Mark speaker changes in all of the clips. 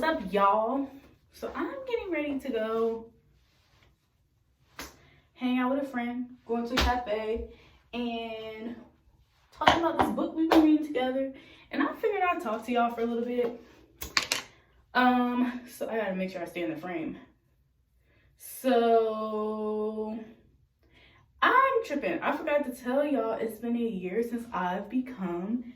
Speaker 1: up, y'all? So I'm getting ready to go hang out with a friend, going to a cafe, and talking about this book we've been reading together. And I figured I'd talk to y'all for a little bit. So I gotta make sure I stay in the frame. So I'm tripping. I forgot to tell y'all it's been a year since I've become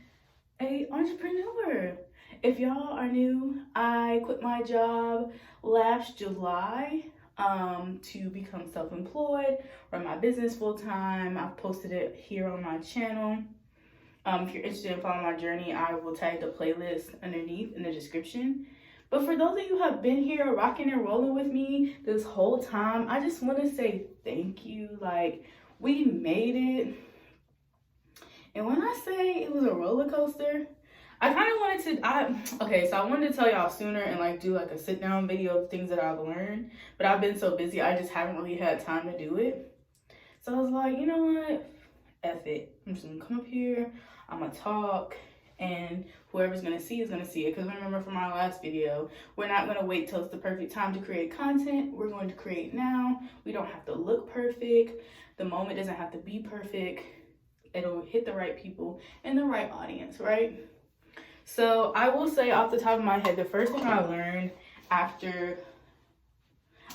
Speaker 1: an entrepreneur. If y'all are new, I quit my job last July to become self-employed, run my business full-time. I've posted it here on my channel. If you're interested in following my journey, I will tag the playlist underneath in the description. But for those of you who have been here rocking and rolling with me this whole time, I just want to say thank you. Like, we made it. And when I say it was a roller coaster, I kind of wanted to, I wanted to tell y'all sooner and like do like a sit down video of things that I've learned. But I've been so busy, I just haven't really had time to do it. So I was like, you know what? F it. I'm just gonna come up here, I'm gonna talk, and whoever's gonna see is gonna see it. Because remember from our last video, we're not gonna wait till it's the perfect time to create content. We're going to create now. We don't have to look perfect. The moment doesn't have to be perfect. It'll hit the right people and the right audience, right? So I will say off the top of my head, the first thing I learned after,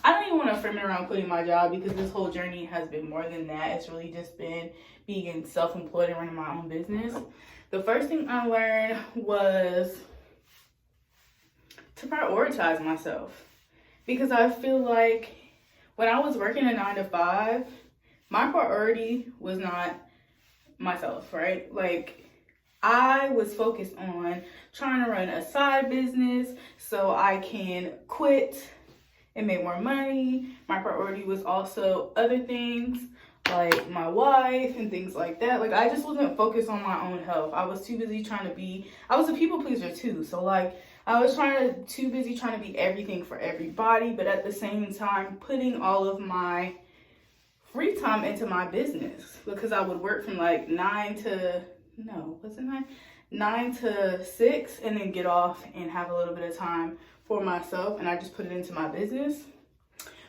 Speaker 1: I don't even want to frame it around quitting my job because this whole journey has been more than that. It's really just been being self-employed and running my own business. The first thing I learned was to prioritize myself, because I feel like when I was working a 9-to-5, my priority was not myself, right? Like, I was focused on trying to run a side business so I can quit and make more money. My priority was also other things like my wife and things like that. Like, I just wasn't focused on my own health. I was too busy I was a people pleaser too. So like, I was too busy trying to be everything for everybody, but at the same time putting all of my free time into my business, because I would work from like 9 to 6 and then get off and have a little bit of time for myself, and I just put it into my business,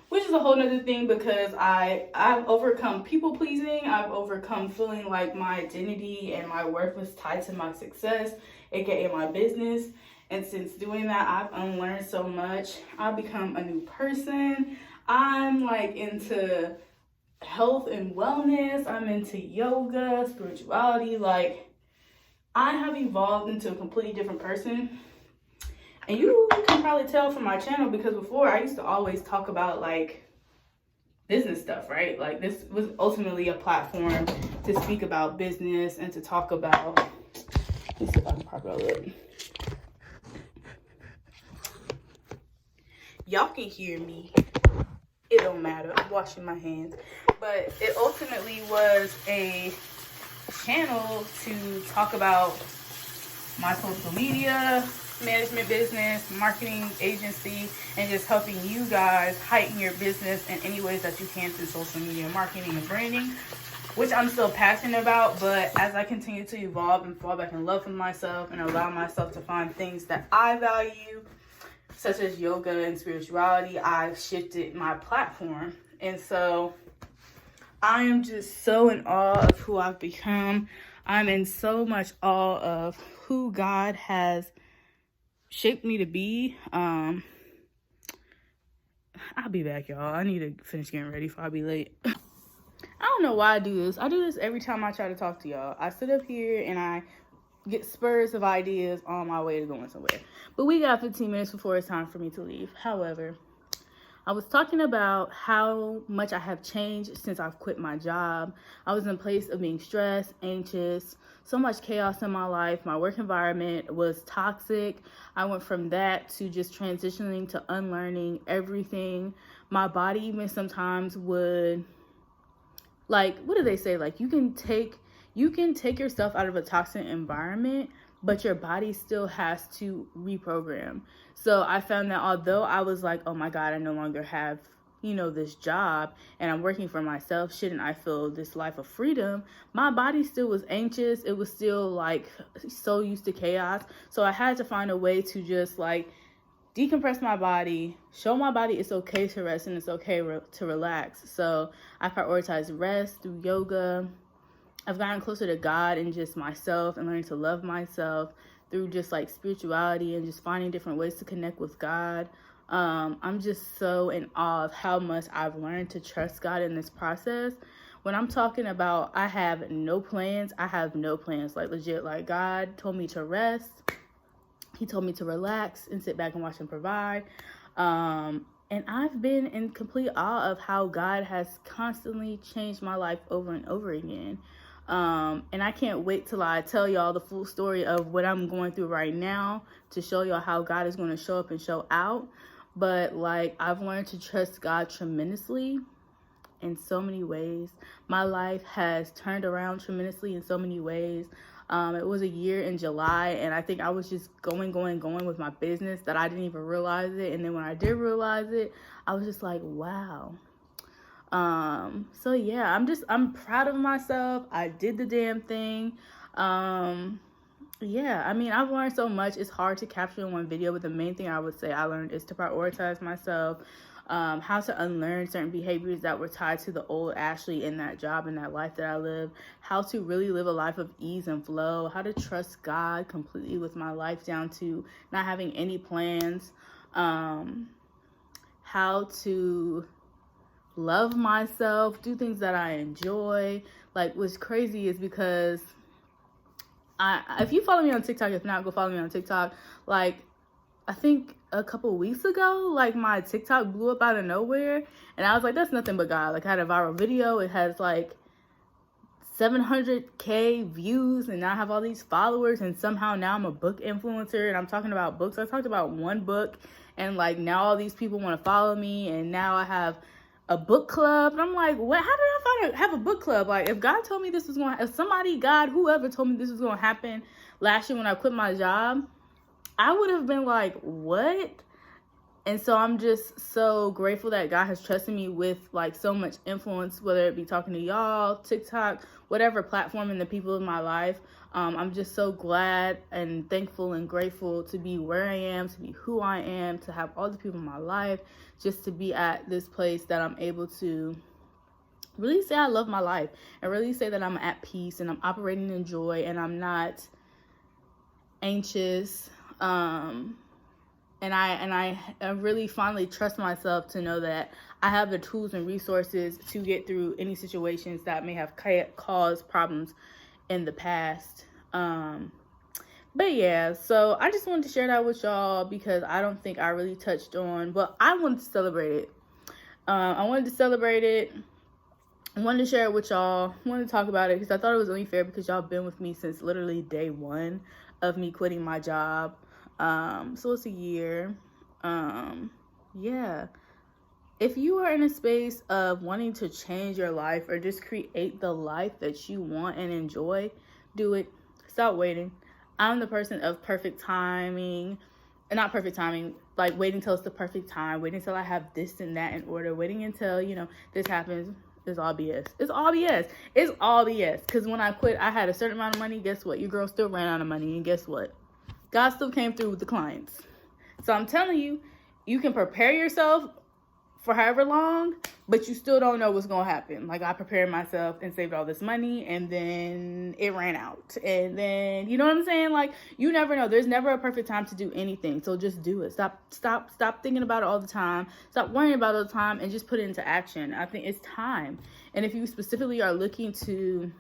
Speaker 1: which is a whole nother thing because I've overcome people pleasing. I've overcome feeling like my identity and my worth was tied to my success, aka my business. And since doing that, I've unlearned so much. I've become a new person. I'm like into health and wellness. I'm into yoga, spirituality. Like, I have evolved into a completely different person. And you can probably tell from my channel, because before I used to always talk about like business stuff, right? Like, this was ultimately a platform to speak about business and to talk about, let me see if I can prop it up. Y'all can hear me. It don't matter. I'm washing my hands. But it ultimately was a channel to talk about my social media management business, marketing agency, and just helping you guys heighten your business in any ways that you can through social media marketing and branding, which I'm still passionate about. But as I continue to evolve and fall back in love with myself and allow myself to find things that I value, such as yoga and spirituality, I've shifted my platform. And so I am just so in awe of who I've become. I'm in so much awe of who God has shaped me to be. I'll be back, y'all. I need to finish getting ready before I be late. I don't know why I do this. I do this every time I try to talk to y'all. I sit up here and I get spurs of ideas on my way to going somewhere. But we got 15 minutes before it's time for me to leave. However, I was talking about how much I have changed since I've quit my job. I was in a place of being stressed, anxious, so much chaos in my life. My work environment was toxic. I went from that to just transitioning to unlearning everything. My body even sometimes would, like, what do they say? Like, you can take yourself out of a toxic environment, but your body still has to reprogram. So I found that although I was like, oh my God, I no longer have, this job and I'm working for myself, shouldn't I feel this life of freedom? My body still was anxious. It was still like so used to chaos. So I had to find a way to just like decompress my body, show my body it's okay to rest and it's okay to relax. So I prioritize rest through yoga. I've gotten closer to God and just myself and learning to love myself through just like spirituality and just finding different ways to connect with God. I'm just so in awe of how much I've learned to trust God in this process. When I'm talking about I have no plans, I have no plans. Like legit, like God told me to rest. He told me to relax and sit back and watch him provide. And I've been in complete awe of how God has constantly changed my life over and over again. And I can't wait till I tell y'all the full story of what I'm going through right now to show y'all how God is going to show up and show out. But like, I've learned to trust God tremendously in so many ways. My life has turned around tremendously in so many ways. It was a year in July, and I think I was just going with my business that I didn't even realize it. And then when I did realize it, I was just like, wow. So yeah, I'm proud of myself. I did the damn thing. Yeah, I mean, I've learned so much. It's hard to capture in one video, but the main thing I would say I learned is to prioritize myself, how to unlearn certain behaviors that were tied to the old Ashley in that job and that life that I lived, how to really live a life of ease and flow, how to trust God completely with my life down to not having any plans, how to love myself, do things that I enjoy. Like, what's crazy is because if you follow me on TikTok, if not, go follow me on TikTok. Like, I think a couple weeks ago, like, my TikTok blew up out of nowhere, and I was like, that's nothing but God. Like, I had a viral video. It has like 700K views, and now I have all these followers, and somehow now I'm a book influencer, and I'm talking about books. I talked about one book, and like, now all these people want to follow me, and now I have a book club. And I'm like, what? How did I have a book club? Like, if God told me this was going to, if somebody, God, whoever told me this was going to happen last year when I quit my job, I would have been like, what? And so I'm just so grateful that God has trusted me with like so much influence, whether it be talking to y'all, TikTok, whatever platform, and the people in my life. I'm just so glad and thankful and grateful to be where I am, to be who I am, to have all the people in my life, just to be at this place that I'm able to really say I love my life and really say that I'm at peace and I'm operating in joy and I'm not anxious. And I really finally trust myself to know that I have the tools and resources to get through any situations that may have caused problems in the past. But yeah, so I just wanted to share that with y'all because I don't think I really touched on, but I wanted to celebrate it. I wanted to celebrate it. I wanted to share it with y'all. I wanted to talk about it because I thought it was only fair because y'all been with me since literally day one of me quitting my job. So it's a year. Yeah. If you are in a space of wanting to change your life or just create the life that you want and enjoy, do it. Stop waiting. I'm the person of perfect timing. Not perfect timing, like waiting till it's the perfect time, waiting until I have this and that in order, waiting until, this happens. It's all BS. It's all BS. It's all BS. Because when I quit, I had a certain amount of money. Guess what? Your girl still ran out of money. And guess what? God still came through with the clients. So I'm telling you, you can prepare yourself for however long, but you still don't know what's going to happen. Like, I prepared myself and saved all this money, and then it ran out. And then, you know what I'm saying? Like, you never know. There's never a perfect time to do anything. So just do it. Stop thinking about it all the time. Stop worrying about it all the time and just put it into action. I think it's time. And if you specifically are looking to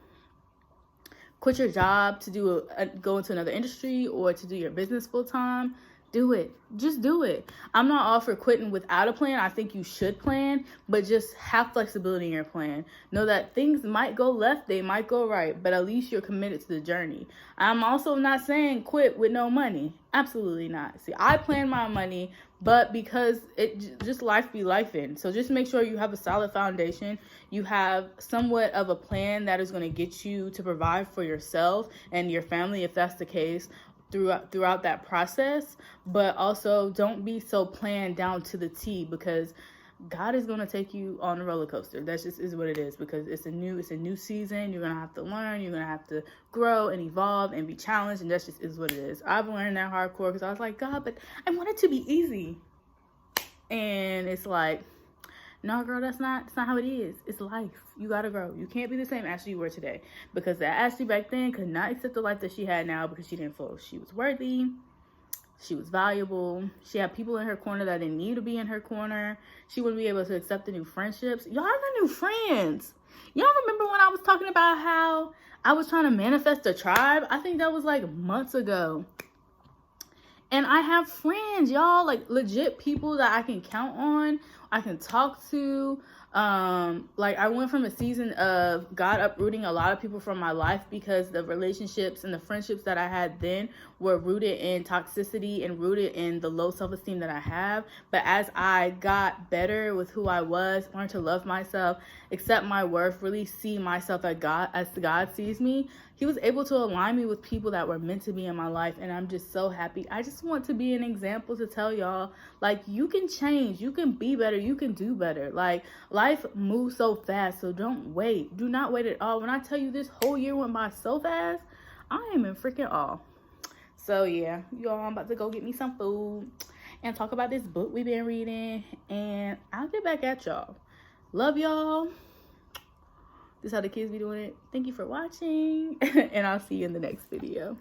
Speaker 1: quit your job to go into another industry or to do your business full time, do it. Just do it. I'm not all for quitting without a plan. I think you should plan, but just have flexibility in your plan. Know that things might go left, they might go right, but at least you're committed to the journey. I'm also not saying quit with no money. Absolutely not. See, I plan my money, but because it just life be life in. So just make sure you have a solid foundation. You have somewhat of a plan that is going to get you to provide for yourself and your family, if that's the case, throughout that process. But also don't be so planned down to the T, because God is going to take you on a roller coaster. That's just is what it is, because it's a new season. You're going to have to learn. You're going to have to grow and evolve and be challenged. And that's just is what it is. I've learned that hardcore because I was like, God, but I want it to be easy. And it's like, no, girl, that's not how it is. It's life. You got to grow. You can't be the same Ashley you were today, because that Ashley back then could not accept the life that she had now, because she didn't feel she was worthy. She was valuable. She had people in her corner that didn't need to be in her corner. She wouldn't be able to accept the new friendships. Y'all got new friends. Y'all remember when I was talking about how I was trying to manifest a tribe? I think that was like months ago. And I have friends, y'all, like legit people that I can count on, I can talk to. Like I went from a season of God uprooting a lot of people from my life because the relationships and the friendships that I had then were rooted in toxicity and rooted in the low self-esteem that I have. But as I got better with who I was, learned to love myself, accept my worth, really see myself as God sees me, He was able to align me with people that were meant to be in my life. And I'm just so happy. I just want to be an example to tell y'all, like, you can change, you can be better, you can do better. Like, life moves so fast, so don't wait. Do not wait at all. When I tell you this whole year went by so fast, I am in freaking awe. So yeah, y'all, I'm about to go get me some food and talk about this book we've been reading, and I'll get back at y'all. Love y'all. This is how the kids be doing it. Thank you for watching, and I'll see you in the next video.